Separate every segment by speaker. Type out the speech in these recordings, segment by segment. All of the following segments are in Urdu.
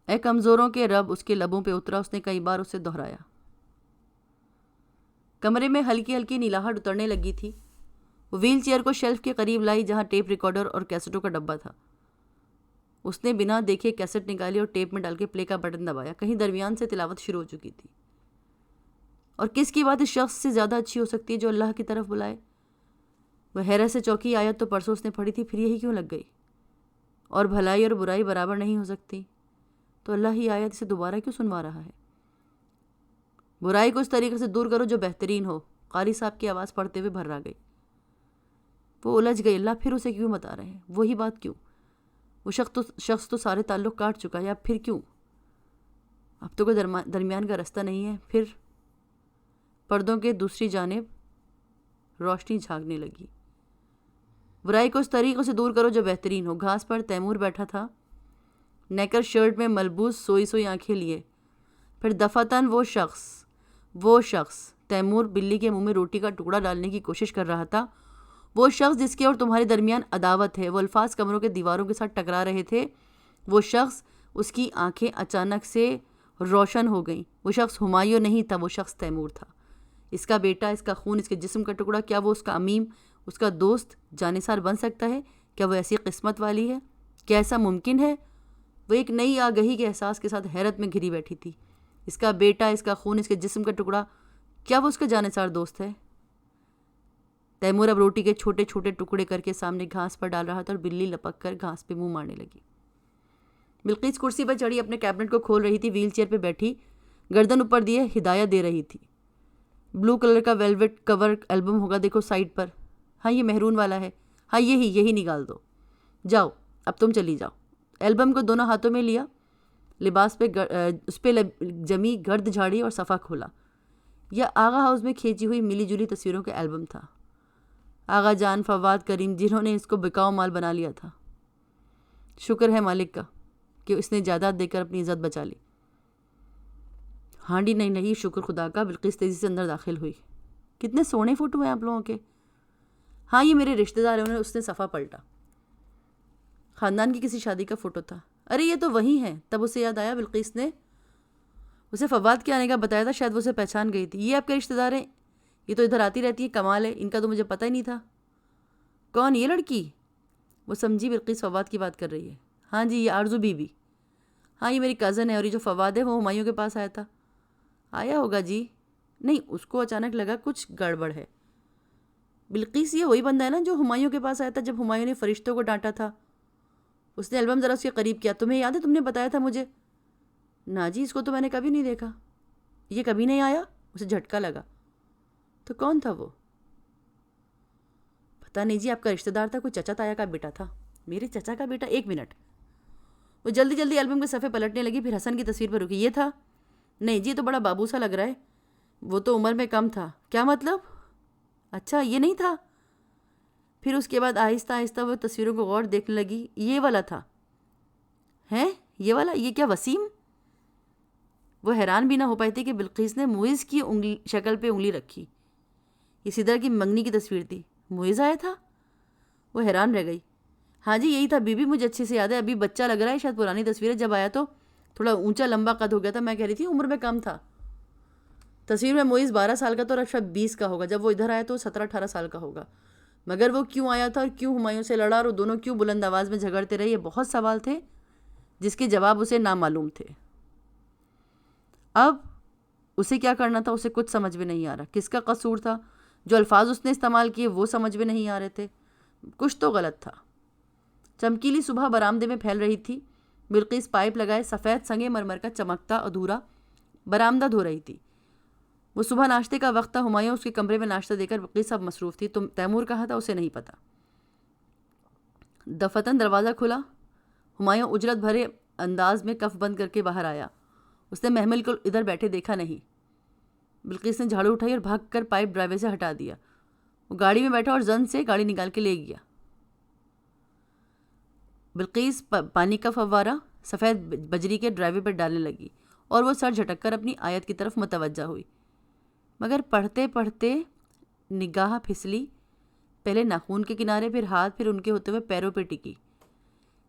Speaker 1: اے کمزوروں کے رب، اس کے لبوں پہ اترا، اس نے کئی بار اسے دہرایا۔ کمرے میں ہلکی ہلکی نیلاہٹ اترنے لگی تھی۔ وہ ویل چیئر کو شیلف کے قریب لائی جہاں ٹیپ ریکارڈر اور کیسٹوں کا ڈبہ تھا۔ اس نے بنا دیکھے کیسٹ نکالی اور ٹیپ میں ڈال کے پلے کا بٹن دبایا۔ کہیں درمیان سے تلاوت شروع ہو چکی تھی۔ اور کس کی بات اس شخص سے زیادہ اچھی ہو سکتی ہے جو اللہ کی طرف بلائے؟ وہ حیرت سے چوکی، آیت تو پرسوں اس نے پڑھی تھی، پھر یہی کیوں لگ گئی؟ اور بھلائی اور برائی برابر نہیں ہو سکتی، تو اللہ ہی آیت اسے دوبارہ کیوں سنوا رہا ہے؟ برائی کو اس طریقے سے دور کرو جو بہترین ہو، قاری صاحب کی آواز پڑھتے ہوئے بھر آ گئی۔ وہ الجھ گئی، اللہ پھر اسے کیوں بتا رہے ہیں؟ وہی بات کیوں؟ وہ شخص تو سارے تعلق کاٹ چکا ہے، اب پھر کیوں؟ اب تو کوئی درمیان کا راستہ نہیں ہے۔ پھر پردوں کے دوسری جانب روشنی جھانکنے لگی۔ برائی کو اس طریقے سے دور کرو جو بہترین ہو۔ گھاس پر تیمور بیٹھا تھا، نیکر شرٹ میں ملبوس، سوئی سوئی آنکھیں لیے۔ پھر دفعتاً وہ شخص تیمور بلی کے منہ میں روٹی کا ٹکڑا ڈالنے کی کوشش کر رہا تھا، وہ شخص جس کے اور تمہارے درمیان عداوت ہے۔ وہ الفاظ کمروں کے دیواروں کے ساتھ ٹکرا رہے تھے۔ وہ شخص، اس کی آنکھیں اچانک سے روشن ہو گئیں۔ وہ شخص ہمایوں نہیں تھا، وہ شخص تیمور تھا۔ اس کا بیٹا، اس کا خون، اس کے جسم کا ٹکڑا، کیا وہ اس کا امیم، اس کا دوست، جانثار بن سکتا ہے؟ کیا وہ ایسی قسمت والی ہے؟ کیا ایسا ممکن ہے؟ وہ ایک نئی آگہی کے احساس کے ساتھ حیرت میں گھری بیٹھی تھی۔ اس کا بیٹا، اس کا خون، اس کے جسم کا ٹکڑا، کیا وہ اس کا جانثار دوست ہے؟ تیمور اب روٹی کے چھوٹے چھوٹے ٹکڑے کر کے سامنے گھاس پر ڈال رہا تھا اور بلی لپک کر گھاس پہ منہ مارنے لگی۔ بلقیس کرسی پر چڑھی اپنے کیبنٹ کو کھول رہی تھی، ویل چیئر پہ بیٹھی، گردن اوپر دیے ہدایت دے رہی تھی۔ بلو کلر کا ویلویٹ کور البم ہوگا، دیکھو سائڈ پر۔ ہاں یہ مہرون والا ہے، ہاں یہی نکال دو۔ جاؤ اب تم چلی جاؤ۔ البم کو دونوں ہاتھوں میں لیا، لباس پہ اس پہ جمی گرد جھاڑی اور صفحہ کھولا۔ یہ آغا ہاؤس میں کھینچی ہوئی ملی جلی تصویروں کا البم تھا۔ آغا جان، فواد، کریم، جنہوں نے اس کو بکاؤ مال بنا لیا تھا۔ شکر ہے مالک کا کہ اس نے جائیداد دے کر اپنی عزت بچا لی۔ ہانڈی نہیں لگی، شکر خدا کا۔ بلقیس تیزی سے اندر داخل ہوئی۔ کتنے سونے فوٹو ہیں آپ لوگوں کے۔ ہاں یہ میرے رشتہ دار ہیں۔ اس نے صفحہ پلٹا۔ خاندان کی کسی شادی کا فوٹو تھا۔ ارے یہ تو وہی ہے۔ تب اسے یاد آیا بلقیس نے اسے فواد کے آنے کا بتایا تھا، شاید وہ اسے پہچان گئی تھی۔ یہ آپ کے رشتہ دار ہیں؟ یہ تو ادھر آتی رہتی ہے، کمال ہے، ان کا تو مجھے پتہ ہی نہیں تھا۔ کون یہ لڑکی؟ وہ سمجھی بلقیس فواد کی بات کر رہی ہے۔ ہاں جی یہ آرزو بی بی۔ ہاں یہ میری کزن ہے، اور یہ جو فواد ہے وہ ہمایوں کے پاس آیا تھا۔ آیا ہوگا جی۔ نہیں، اس کو اچانک لگا کچھ گڑبڑ ہے۔ بلقیس یہ وہی بندہ ہے نا جو ہمایوں کے پاس آیا تھا جب ہمایوں نے فرشتوں کو ڈانٹا تھا؟ اس نے البم ذرا اس کے قریب کیا۔ تمہیں یاد ہے تم نے بتایا تھا مجھے؟ نا جی، اس کو تو میں نے کبھی نہیں دیکھا۔ یہ کبھی نہیں آیا؟ اسے جھٹکا لگا۔ تو کون تھا وہ؟ پتہ نہیں جی، آپ کا رشتہ دار تھا، کوئی چچا تایا کا بیٹا تھا۔ میرے چچا کا بیٹا؟ ایک منٹ۔ وہ جلدی جلدی البم کے صفحے پلٹنے لگی، پھر حسن کی تصویر پر رکی۔ یہ تھا؟ نہیں جی، تو بڑا بابو سا لگ رہا ہے۔ وہ تو عمر میں کم تھا۔ کیا مطلب؟ اچھا یہ نہیں تھا؟ پھر اس کے بعد آہستہ آہستہ وہ تصویروں کو غور دیکھنے لگی۔ یہ والا تھا؟ ہیں یہ والا؟ یہ کیا وسیم؟ وہ حیران بھی نہ ہو پائی تھی کہ بلقیس نے معیز کی شکل پہ انگلی رکھی۔ یہ سدرا کی منگنی کی تصویر تھی۔ معیز آیا تھا؟ وہ حیران رہ گئی۔ ہاں جی یہی تھا بی بی، مجھے اچھے سے یاد ہے۔ ابھی بچہ لگ رہا ہے، شاید پرانی تصویر ہے۔ جب آیا تو تھوڑا اونچا لمبا قد ہو گیا تھا، میں کہہ رہی تھی عمر میں کم تھا۔ تصویر میں معیز 12 سال کا تھا اور شاید 20 کا ہوگا۔ جب وہ ادھر آیا تو 17-18 سال کا ہوگا۔ مگر وہ کیوں آیا تھا اور کیوں ہمایوں سے لڑا، اور وہ دونوں کیوں بلند آواز میں جھگڑتے رہے؟ یہ بہت سوال تھے جس کے جواب اسے نامعلوم تھے۔ اب اسے کیا کرنا تھا، اسے کچھ سمجھ میں نہیں آ رہا۔ کس کا قصور تھا؟ جو الفاظ اس نے استعمال کیے وہ سمجھ میں نہیں آ رہے تھے۔ کچھ تو غلط تھا۔ چمکیلی صبح برآمدے میں پھیل رہی تھی۔ بلقیس پائپ لگائے سفید سنگ مرمر کا چمکتا ادھورا برآمدہ دھو رہی تھی۔ وہ صبح ناشتے کا وقت تھا۔ ہمایوں اس کے کمرے میں ناشتہ دے کر بلقیس اب مصروف تھی۔ تیمور کہاں تھا اسے نہیں پتا۔ دفتن دروازہ کھلا۔ ہمایوں اجرت بھرے انداز میں کف بند کر کے باہر آیا۔ اس نے محمل کو ادھر بیٹھے دیکھا نہیں۔ بلقیس نے جھاڑو اٹھائی اور بھاگ کر پائپ ڈرائیور سے ہٹا دیا۔ وہ گاڑی میں بیٹھا اور زن سے گاڑی نکال کے لے گیا۔ بلقیس پانی کا فوارہ سفید بجری کے ڈرائیور پر ڈالنے لگی اور وہ سر جھٹک کر اپنی آیت کی طرف متوجہ ہوئی۔ مگر پڑھتے پڑھتے نگاہ پھسلی، پہلے ناخون کے کنارے، پھر ہاتھ، پھر ان کے ہوتے ہوئے پیروں پہ ٹکی۔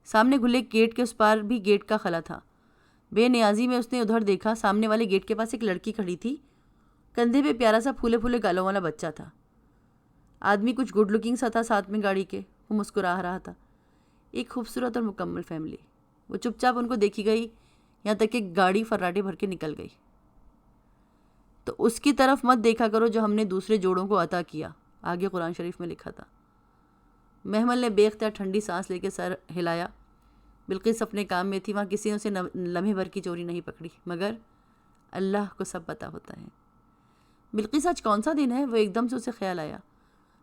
Speaker 1: سامنے کھلے گیٹ کے اس پار بھی گیٹ کا خلا تھا۔ بے نیازی میں اس نے ادھر دیکھا، سامنے والے گیٹ کے پاس ایک لڑکی کھڑی تھی، کندھے پہ پیارا سا پھولے پھولے گالوں والا بچہ تھا۔ آدمی کچھ گڈ لکنگ سا تھا ساتھ میں گاڑی کے، وہ مسکرا رہا تھا۔ ایک خوبصورت اور مکمل فیملی۔ وہ چپ چاپ ان کو دیکھی گئی یہاں تک کہ گاڑی فراٹے بھر کے نکل گئی۔ تو اس کی طرف مت دیکھا کرو جو ہم نے دوسرے جوڑوں کو عطا کیا، آگے قرآن شریف میں لکھا تھا۔ محمل نے بے اختیار ٹھنڈی سانس لے کے سر ہلایا۔ بلقیس اپنے کام میں تھی، وہاں کسی نے اسے لمحے بھر کی چوری نہیں پکڑی، مگر اللہ کو سب پتہ ہوتا ہے۔ بلقیس آج کون سا دن ہے؟ وہ ایک دم سے اسے خیال آیا۔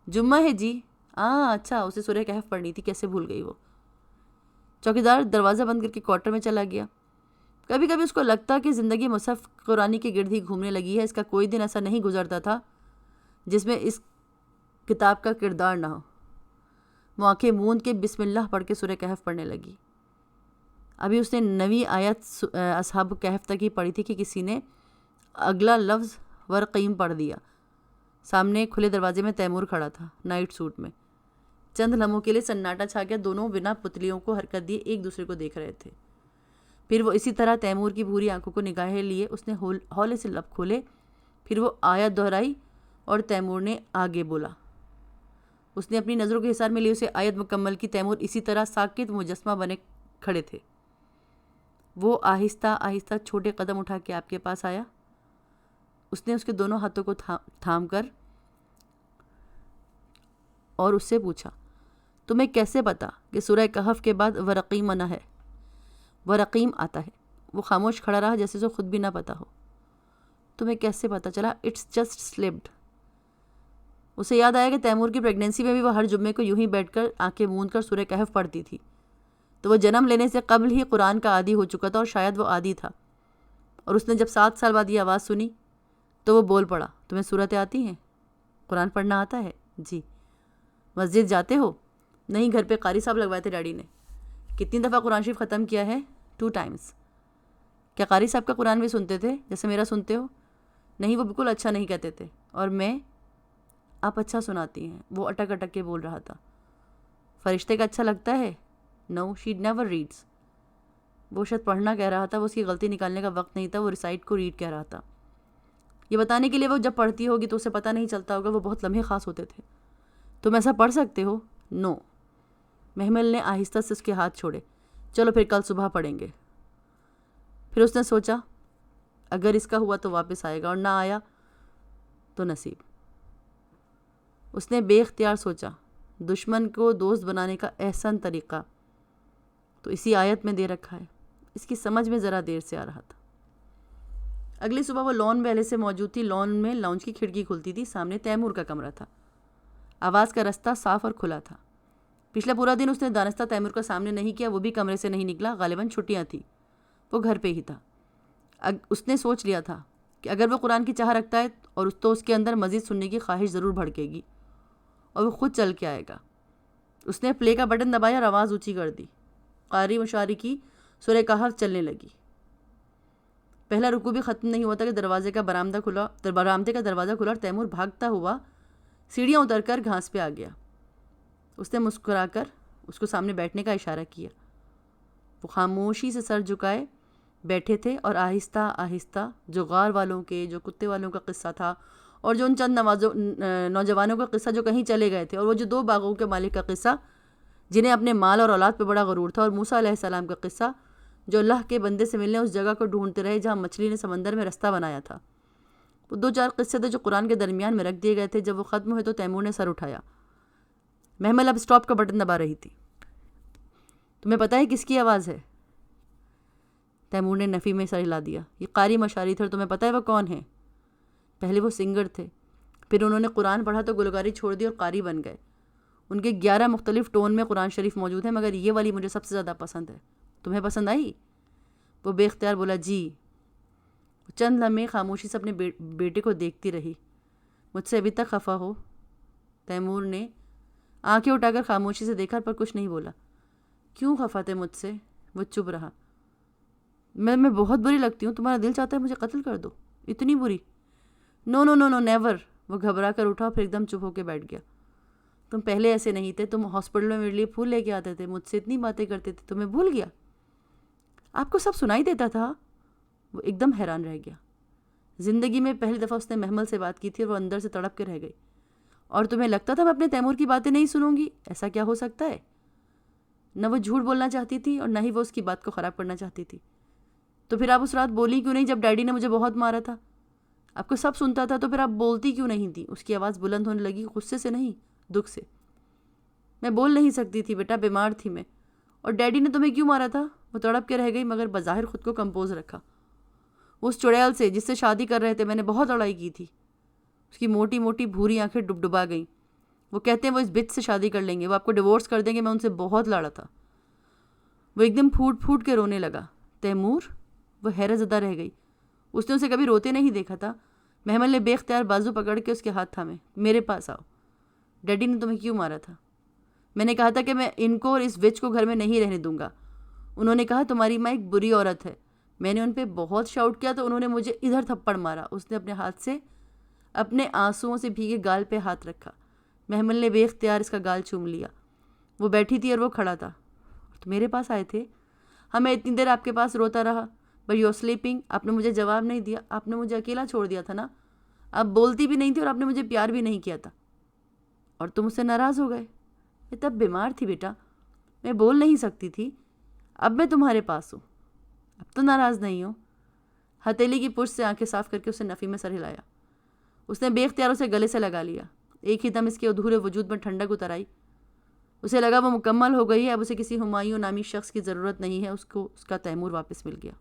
Speaker 1: جمعہ ہے جی۔ اچھا، اسے سورہ کہف پڑھنی تھی، کیسے بھول گئی وہ۔ چوکیدار دروازہ بند کر کے کوارٹر میں چلا گیا۔ کبھی کبھی اس کو لگتا کہ زندگی مصحف قرآنی کے گرد ہی گھومنے لگی ہے۔ اس کا کوئی دن ایسا نہیں گزرتا تھا جس میں اس کتاب کا کردار نہ ہو۔ وہ آنکھیں موند کے بسم اللہ پڑھ کے سورہ کہف پڑھنے لگی۔ ابھی اس نے 9ویں آیت اصحاب کہف تک ہی پڑھی تھی کہ کسی نے اگلا لفظ ورقیم پڑھ دیا۔ سامنے کھلے دروازے میں تیمور کھڑا تھا، نائٹ سوٹ میں۔ چند لمحوں کے لیے سناٹا چھا گیا، دونوں بنا پتلیوں کو حرکت دیے ایک دوسرے کو دیکھ رہے تھے۔ پھر وہ اسی طرح تیمور کی بھوری آنکھوں کو نگاہیں لیے اس نے ہولے سے لب کھولے، پھر وہ آیت دہرائی اور تیمور نے آگے بولا۔ اس نے اپنی نظروں کے حصار میں لی اسے آیت مکمل کی۔ تیمور اسی طرح ساکت مجسمہ بنے کھڑے تھے۔ وہ آہستہ آہستہ چھوٹے قدم اٹھا کے آپ کے پاس آیا۔ اس نے اس کے دونوں ہاتھوں کو تھام کر اور اس سے پوچھا، تمہیں کیسے پتا کہ سورہ کہف کے بعد ورقیم آنا ہے؟ ورقیم آتا ہے۔ وہ خاموش کھڑا رہا جیسے اسے خود بھی نہ پتا ہو۔ تمہیں کیسے پتا چلا؟ It's just slipped. اسے یاد آیا کہ تیمور کی پریگنینسی میں بھی وہ ہر جمعے کو یوں ہی بیٹھ کر آنکھیں موند کر سورہ کہف پڑھتی تھی۔ تو وہ جنم لینے سے قبل ہی قرآن کا عادی ہو چکا تھا، اور شاید وہ عادی تھا۔ اور اس نے جب 7 سال بعد یہ آواز سنی تو وہ بول پڑا، تمہیں صورتیں آتی ہیں؟ قرآن پڑھنا آتا ہے؟ جی۔ مسجد جاتے ہو؟ نہیں، گھر پہ قاری صاحب لگوائے تھے ڈیڈی نے۔ کتنی دفعہ قرآن شریف ختم کیا ہے؟ 2 ٹائمز۔ کیا قاری صاحب کا قرآن بھی سنتے تھے جیسے میرا سنتے ہو؟ نہیں، وہ بالکل اچھا نہیں کہتے تھے۔ اور میں؟ آپ اچھا سناتی ہیں، وہ اٹک اٹک کے بول رہا تھا۔ فرشتے کا اچھا لگتا ہے؟ نو، شی نیور ریڈس۔ وہ شاید پڑھنا کہہ رہا تھا، وہ اس کی غلطی نکالنے کا وقت نہیں تھا، وہ ریسائٹ کو ریڈ کہہ رہا تھا۔ یہ بتانے کے لیے وہ جب پڑھتی ہوگی تو اسے پتہ نہیں چلتا ہوگا، وہ بہت لمحے خاص ہوتے تھے۔ تم ایسا پڑھ سکتے ہو؟ نو۔ محمل نے آہستہ سے اس کے ہاتھ چھوڑے۔ چلو پھر کل صبح پڑھیں گے۔ پھر اس نے سوچا، اگر اس کا ہوا تو واپس آئے گا، اور نہ آیا تو نصیب۔ اس نے بے اختیار سوچا، دشمن کو دوست بنانے کا احسن طریقہ تو اسی آیت میں دے رکھا ہے۔ اس کی سمجھ میں ذرا دیر سے آ رہا تھا۔ اگلی صبح وہ لان پہلے سے موجود تھی۔ لان میں لاؤنج کی کھڑکی کھلتی تھی، سامنے تیمور کا کمرہ تھا۔ آواز کا رستہ صاف اور کھلا تھا۔ پچھلا پورا دن اس نے دانستہ تیمور کا سامنے نہیں کیا، وہ بھی کمرے سے نہیں نکلا، غالباً چھٹیاں تھیں، وہ گھر پہ ہی تھا۔ اس نے سوچ لیا تھا کہ اگر وہ قرآن کی چاہ رکھتا ہے اور تو اس کے اندر مزید سننے کی خواہش ضرور بھڑکے گی، اور وہ خود چل کے آئے گا۔ اس نے پلے کا بٹن دبایا اور آواز اونچی کر دی۔ قاری مشاری کی سورہ کہف چلنے لگی۔ پہلا رکوع بھی ختم نہیں ہوا تھا کہ برآمدے کا دروازہ کھلا اور تیمور بھاگتا ہوا سیڑھیاں اتر کر گھاس پہ آ گیا۔ اس نے مسکرا کر اس کو سامنے بیٹھنے کا اشارہ کیا۔ وہ خاموشی سے سر جھکائے بیٹھے تھے، اور آہستہ آہستہ جو غار والوں کے، جو کتے والوں کا قصہ تھا، اور جو ان چند نوجوانوں کا قصہ جو کہیں چلے گئے تھے، اور وہ جو 2 باغوں کے مالک کا قصہ جنہیں اپنے مال اور اولاد پہ بڑا غرور تھا، اور موسیٰ علیہ السلام کا قصہ جو اللہ کے بندے سے ملنے اس جگہ کو ڈھونڈتے رہے جہاں مچھلی نے سمندر میں رستہ بنایا تھا۔ وہ 2-4 قصے تھے جو قرآن کے درمیان میں رکھ دیے گئے تھے۔ جب وہ ختم ہوئے تو تیمور نے سر اٹھایا۔ محمل اب سٹاپ کا بٹن دبا رہی تھی۔ تمہیں پتہ ہے کس کی آواز ہے؟ تیمور نے نفی میں سر ہلا دیا۔ یہ قاری مشاری تھے، اور تمہیں پتہ ہے وہ کون ہیں؟ پہلے وہ سنگر تھے، پھر انہوں نے قرآن پڑھا تو گلوکاری چھوڑ دی اور قاری بن گئے۔ ان کے 11 مختلف ٹون میں قرآن شریف موجود ہیں، مگر یہ والی مجھے سب سے زیادہ پسند ہے۔ تمہیں پسند آئی؟ وہ بے اختیار بولا، جی۔ چند لمحے خاموشی سے اپنے بیٹے کو دیکھتی رہی۔ مجھ سے ابھی تک خفا ہو؟ تیمور نے آنکھیں اٹھا کر خاموشی سے دیکھا پر کچھ نہیں بولا۔ کیوں خفا تھے مجھ سے؟ وہ چپ رہا۔ میں بہت بری لگتی ہوں، تمہارا دل چاہتا ہے مجھے قتل کر دو؟ اتنی بری؟ نو نو نو نو نیور۔ وہ گھبرا کر اٹھا، پھر ایک دم چپ ہو کے بیٹھ گیا۔ تم پہلے ایسے نہیں تھے، تم ہاسپٹل میں میرے لیے پھول لے کے آتے تھے، مجھ سے اتنی باتیں کرتے تھے، تمہیں بھول گیا؟ آپ کو سب سنائی دیتا تھا؟ وہ ایک دم حیران رہ گیا۔ زندگی میں پہلی دفعہ اس نے محمل سے بات کی تھی اور وہ اندر سے تڑپ کے رہ گئی۔ اور تمہیں لگتا تھا میں اپنے تیمور کی باتیں نہیں سنوں گی؟ ایسا کیا ہو سکتا ہے؟ نہ وہ جھوٹ بولنا چاہتی تھی اور نہ ہی وہ اس کی بات کو خراب کرنا چاہتی تھی۔ تو پھر آپ اس رات بولی کیوں نہیں جب ڈیڈی نے مجھے بہت مارا تھا؟ آپ کو سب سنتا تھا تو پھر آپ بولتی کیوں نہیں تھی؟ اس کی آواز بلند ہونے لگی، غصے سے نہیں، دکھ سے۔ میں بول نہیں سکتی تھی بیٹا، بیمار تھی میں۔ اور ڈیڈی نے تمہیں کیوں مارا تھا؟ وہ تڑپ کے رہ گئی مگر بظاہر خود کو کمپوز رکھا۔ اس چڑیل سے جس سے شادی کر رہے تھے میں نے بہت لڑائی کی تھی۔ اس کی موٹی موٹی بھوری آنکھیں ڈبڈبا گئیں۔ وہ کہتے ہیں وہ اس بچ سے شادی کر لیں گے، وہ آپ کو ڈیورس کر دیں گے، میں ان سے بہت لڑا تھا۔ وہ ایک دم پھوٹ پھوٹ کے رونے لگا۔ تیمور؟ وہ حیرت زدہ رہ گئی۔ اس نے اسے کبھی روتے نہیں دیکھا تھا۔ محمل نے بے اختیار بازو پکڑ کے اس کے ہاتھ تھامے۔ میرے پاس آؤ۔ ڈیڈی نے تمہیں کیوں مارا تھا؟ میں نے کہا تھا کہ میں ان کو اور اس وچ کو گھر میں نہیں رہنے دوں گا۔ انہوں نے کہا تمہاری ماں ایک بری عورت ہے۔ میں نے ان پہ بہت شاؤٹ کیا تو انہوں نے مجھے ادھر تھپڑ مارا۔ اس نے اپنے ہاتھ سے اپنے آنسوؤں سے بھیگے گال پہ ہاتھ رکھا۔ محمل نے بے اختیار اس کا گال چوم لیا۔ وہ بیٹھی تھی اور وہ کھڑا تھا۔ تو میرے پاس آئے تھے؟ ہاں، میں اتنی دیر آپ کے پاس روتا رہا، بٹ یو آر سلیپنگ۔ آپ نے مجھے جواب نہیں دیا، آپ نے مجھے اکیلا چھوڑ دیا تھا نا۔ آپ بولتی بھی نہیں تھی اور آپ نے مجھے پیار بھی نہیں کیا تھا، اور تم مجھ سے ناراض ہو گئے۔ میں تب بیمار تھی بیٹا، میں بول نہیں سکتی تھی۔ اب میں تمہارے پاس ہوں، اب تو ناراض نہیں ہوں۔ ہتھیلی کی پشت سے آنکھیں صاف کر کے اسے نفی میں سر ہلایا۔ اس نے بے اختیار اسے گلے سے لگا لیا۔ ایک ہی دم اس کے ادھورے وجود میں ٹھنڈک اتر آئی۔ اسے لگا وہ مکمل ہو گئی ہے، اب اسے کسی ہمایوں نامی شخص کی ضرورت نہیں ہے، اس کو اس کا تیمور واپس مل گیا۔